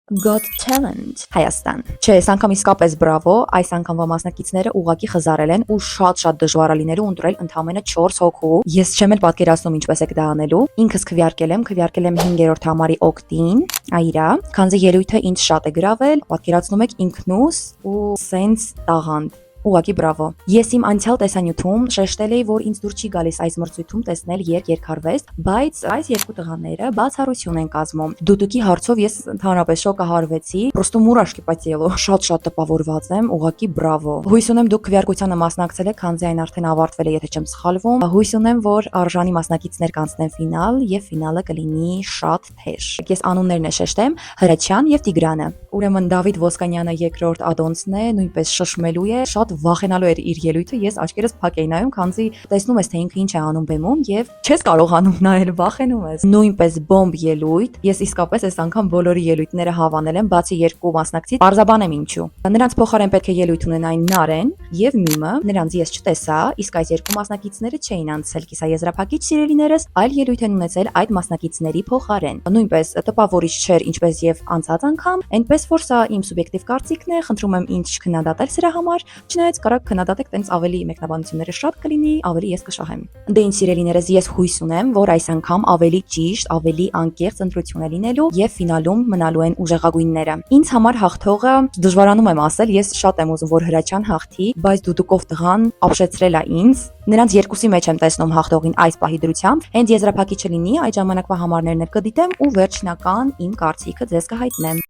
Got Talent Հայաստան։ Չէ, այս անգամ իսկապես բրավո, այս անգամվա մասնակիցները ուղղակի խզարել են ու շատ դժվար է լինելու ընտրել ընդամենը 4 հոգու։ Ես չեմ էլ պատկերացնում ինչպես եք դա անելու։ Ինքս քվեարկել եմ 5-րդ համարի օկտին, այրա, քանզի ելույթը ինձ շատ է գրավել, պատկերացնում եք ինքնուս ու սենց տաղանդ։ Ուղղակի բրավո։ Ես իմ անցյալ տեսանյութում շեշտել էի, որ ինձ դուր չի գալիս այս մրցույթում տեսնել երկարվեստ, բայց այս երկու տղաները բացառություն են կազմում։ Դուդուկի հարցով ես ընդհանրապես շոկահարվեցի, պրոստո մուրաշկի պատելո։ Շատ տպավորված եմ, ուղղակի բրավո։ Հույս ունեմ դուք քվեարկությանը մասնակցել եք, քանզի այն արդեն ավարտվել է, եթե չեմ սխալվում։ Հույս ունեմ, որ արժանի մասնակիցներ կանցնեն ֆինալ եւ ֆինալը կլինի շատ թեժ։ Ես անուններն շեշտեմ՝ Հրաչյան եւ Տիգրանը։ Ուրեմն Դավիթ Ոսկանյանը երկրորդ ադոնցն է, նույնպես շշմելու է, շատ վախենալու էր իր ելույթը, ես աչքերս փակ էի նայում, քանզի տեսնում ես թե ինքը ինչ է անում բեմում եւ չես կարողանում նայել, վախենում ես։ Նույնպես բոմբ ելույթ, ես իսկապես այս անգամ բոլորի ելույթները հավանել եմ, բացի երկու մասնակցից, բարձաբանեմ ինչու։ Նրանց փոխարեն պետք է ելույթ ունենային Նարեն եւ Միմը, նրանց ես չտեսա, իսկ այս երկու մասնակիցները չէին անցել կիսաեզրափակիչ սիրելիներս, այլ ելույթ են ունեցել այդ մասնակիցների փոխարեն։ Նույնպես տպավորիչ չէր ինչպես եւ անցած անգամ, այնպես որ սա իմ սուբյեկտիվ կարծիքն է, խնդրում եմ ինձ չքննադատել սրա համար, չնայած կարակ քննադատեք, տենց ավելի մեկնաբանությունները շատ կլինի, ավելի ես կշահեմ։ Դե ինչ սիրելիներս, ես հույս ունեմ, որ այս անգամ ավելի ճիշտ, ավելի անկեղծ ընտրություն է լինելու եւ ֆինալում մնալու են ուժեղագույնները։ Ինձ համար հաղթողը դժվարանում եմ ասել, ես շատ եմ ուզում, որ Հրաչյան հաղթի, բայց Դուդուկով տղան ապշեցրել է ինձ։ Նրանց երկուսի մեջ եմ տեսնում հաղթողին այս պահի դրությամբ։ Հենց եզրափակիչը լինի, այդ ժամանակվա համարներն էլ կդիտեմ ու վերջնական իմ կարծիքը ձեզ կհայտնեմ։